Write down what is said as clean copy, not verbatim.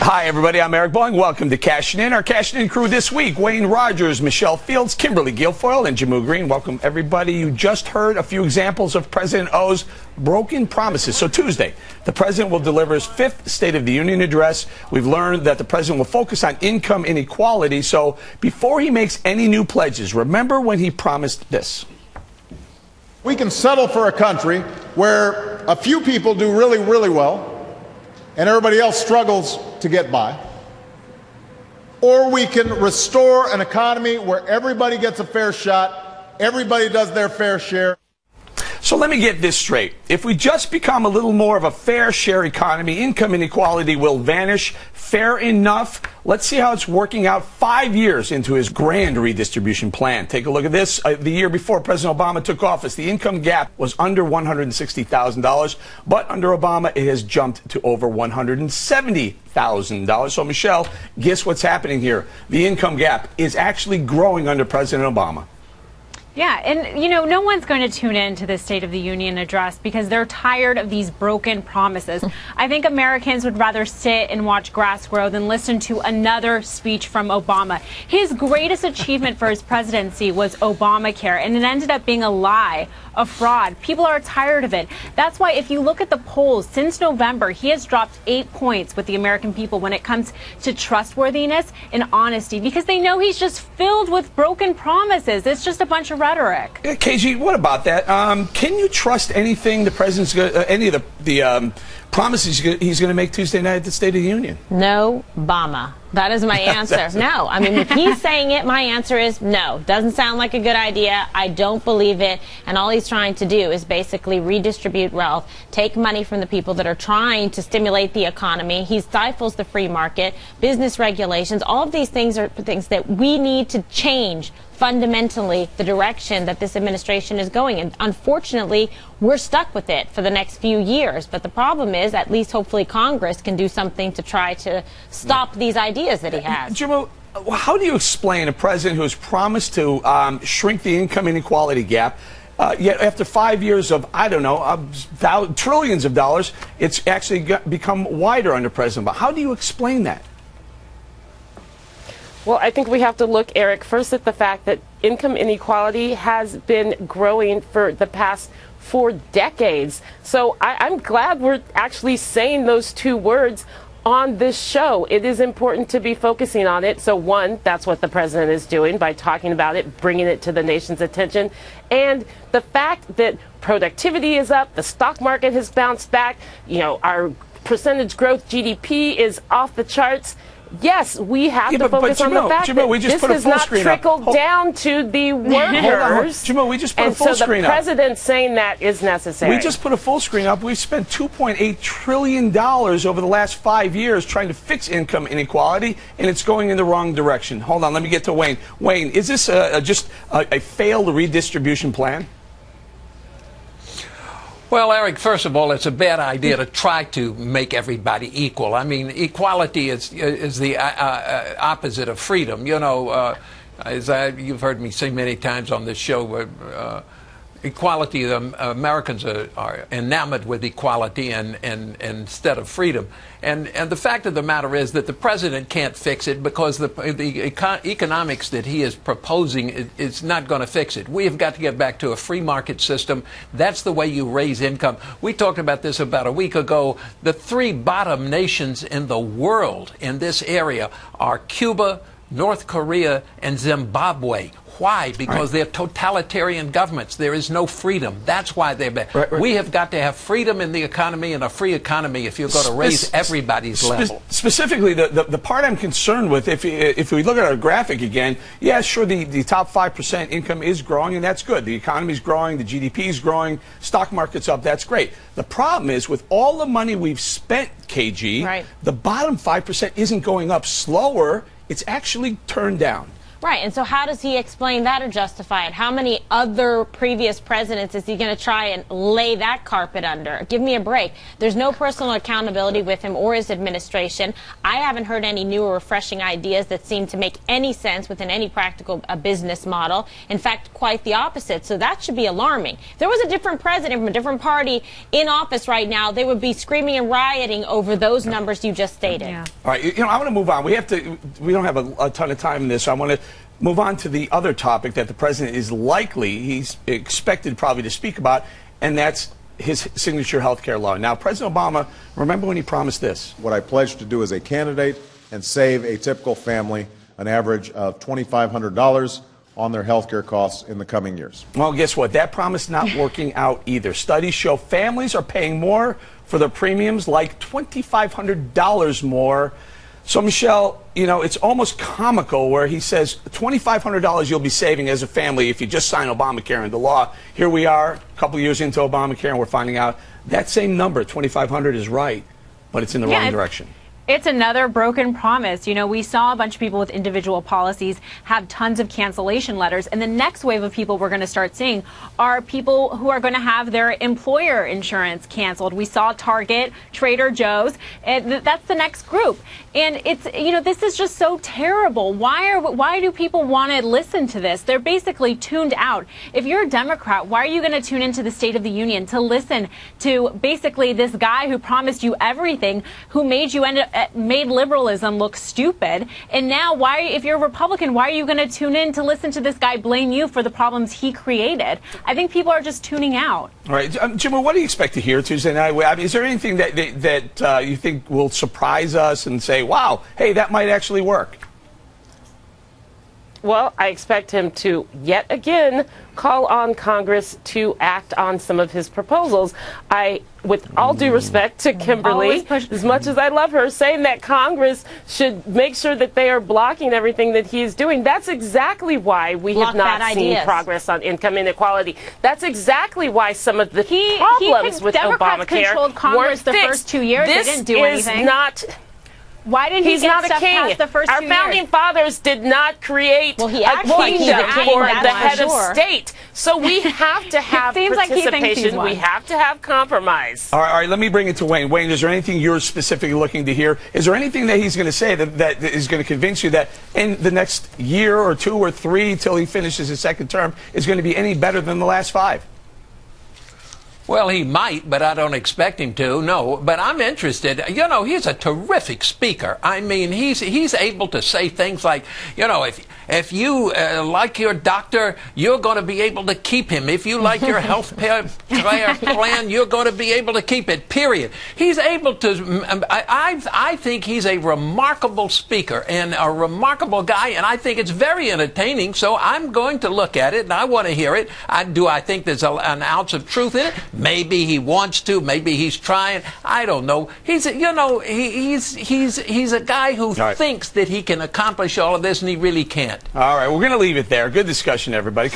Hi, everybody. I'm Eric Boeing. Welcome to Cashin In. Our Cashin In crew this week: Wayne Rogers, Michelle Fields, Kimberly Guilfoyle, and Jamu Green. Welcome, everybody. You just heard a few examples of President O's broken promises. So Tuesday, the president will deliver his fifth State of the Union address. We've learned that the president will focus on income inequality. So before he makes any new pledges, remember when he promised this. We can settle for a country where a few people do really, really well and everybody else struggles to get by. Or we can restore an economy where everybody gets a fair shot, everybody does their fair share. So let me get this straight. If we just become a little more of a fair share economy, income inequality will vanish. Fair enough. Let's see how it's working out 5 years into his grand redistribution plan. Take a look at this. The year before President Obama took office, the income gap was under $160,000, but under Obama it has jumped to over $170,000. So Michelle, guess what's happening here? The income gap is actually growing under President Obama. Yeah, and you know, no one's going to tune in to the State of the Union address because they're tired of these broken promises. I think Americans would rather sit and watch grass grow than listen to another speech from Obama. His greatest achievement for his presidency was Obamacare, and it ended up being a lie, a fraud. People are tired of it. That's why if you look at the polls since November, he has dropped 8 points with the American people when it comes to trustworthiness and honesty because they know he's just filled with broken promises. It's just a bunch of rhetoric. Yeah, KG, what about that? Can you trust anything the president's any of the promises he's going to make Tuesday night at the State of the Union? No, Obama. That is my answer. No. I mean, if he's saying it, my answer is no. Doesn't sound like a good idea. I don't believe it. And all he's trying to do is basically redistribute wealth, take money from the people that are trying to stimulate the economy. He stifles the free market, business regulations. All of these things are things that we need to change fundamentally the direction that this administration is going. And unfortunately, we're stuck with it for the next few years. But the problem is, at least hopefully Congress can do something to try to stop these ideas that he has. Jamu, how do you explain a president who has promised to shrink the income inequality gap, yet after 5 years of, I don't know, trillions of dollars, it's actually become wider under President Obama? How do you explain that? Well, I think we have to look, Eric, first at the fact that income inequality has been growing for the past 4 decades. So I'm glad we're actually saying those two words on this show. It is important to be focusing on it. So one, that's what the president is doing by talking about it, bringing it to the nation's attention. And the fact that productivity is up, the stock market has bounced back, you know, our percentage growth GDP is off the charts. Yes, we have to focus on the fact that this has not trickled down to the workers. Jamu, we just put a full screen up. So the president saying that is necessary. We just put a full screen up. We've spent $2.8 trillion over the last 5 years trying to fix income inequality, and it's going in the wrong direction. Hold on, let me get to Wayne. Wayne, is this just a failed redistribution plan? Well, Eric, first of all, it's a bad idea to try to make everybody equal. I mean, equality is the opposite of freedom. You know, as you've heard me say many times on this show, equality, Americans are enamored with equality and instead of freedom. And the fact of the matter is that the president can't fix it because the economics that he is proposing is not going to fix it. We have got to get back to a free market system. That's the way you raise income. We talked about this about a week ago. The 3 bottom nations in the world in this area are Cuba, North Korea, and Zimbabwe. Why? Because they're totalitarian governments. There is no freedom. That's why they're bad. We have got to have freedom in the economy, and a free economy if you're going to raise everybody's level. Specifically, the part I'm concerned with, if we look at our graphic again, yeah, sure, the top 5% income is growing, and that's good. The economy's growing, the GDP is growing, stock market's up, that's great. The problem is, with all the money we've spent, KG, the bottom 5% isn't going up slower, it's actually turned down. Right, and so how does he explain that or justify it? How many other previous presidents is he going to try and lay that carpet under? Give me a break. There's no personal accountability with him or his administration. I haven't heard any new or refreshing ideas that seem to make any sense within any practical business model. In fact, quite the opposite. So that should be alarming. If there was a different president from a different party in office right now, they would be screaming and rioting over those numbers you just stated. Yeah. All right, I want to move on. We don't have a ton of time in this, so I want to move on to the other topic that the president is he's expected probably to speak about, and that's his signature health care law. Now, President Obama, remember when he promised this? What I pledge to do as a candidate and save a typical family an average of $2,500 on their health care costs in the coming years. Well, guess what? That promise not working out either. Studies show families are paying more for their premiums, like $2,500 more. So, Michelle, it's almost comical where he says $2,500 you'll be saving as a family if you just sign Obamacare into law. Here we are, a couple years into Obamacare, and we're finding out that same number, $2,500, is right, but it's in the wrong direction. It's another broken promise. We saw a bunch of people with individual policies have tons of cancellation letters. And the next wave of people we're going to start seeing are people who are going to have their employer insurance canceled. We saw Target, Trader Joe's. That's the next group. And it's, this is just so terrible. Why do people want to listen to this? They're basically tuned out. If you're a Democrat, why are you going to tune into the State of the Union to listen to basically this guy who promised you everything, who made you made liberalism look stupid? And now, if you're a Republican, why are you going to tune in to listen to this guy blame you for the problems he created? I think people are just tuning out. All right, Jim, what do you expect to hear Tuesday night? I mean, is there anything that you think will surprise us and say, wow, hey, that might actually work? Well, I expect him to, yet again, call on Congress to act on some of his proposals. With all due respect to Kimberly, as much as I love her, saying that Congress should make sure that they are blocking everything that he is doing. That's exactly why we have not seen progress on income inequality. That's exactly why some of the problems with Democrats Obamacare controlled Congress the first 2 years. They didn't do anything. Why didn't he get stuff past the first 2 years? Our founding fathers did not create a kingdom for the head of state. So we have to have participation. We have to have compromise. All right, let me bring it to Wayne. Wayne, is there anything you're specifically looking to hear? Is there anything that he's going to say that is going to convince you that in the next year or 2 or 3 till he finishes his second term is going to be any better than the last 5? Well, he might, but I don't expect him to. No, but I'm interested. He's a terrific speaker. I mean, he's able to say things like, if you like your doctor, you're going to be able to keep him. If you like your health care plan, you're going to be able to keep it, period. He's able to, I think he's a remarkable speaker and a remarkable guy, and I think it's very entertaining, so I'm going to look at it, and I want to hear it. Do I think there's an ounce of truth in it? Maybe he wants to. Maybe he's trying. I don't know. He's a guy who thinks that he can accomplish all of this, and he really can't. All right, we're going to leave it there. Good discussion, everybody.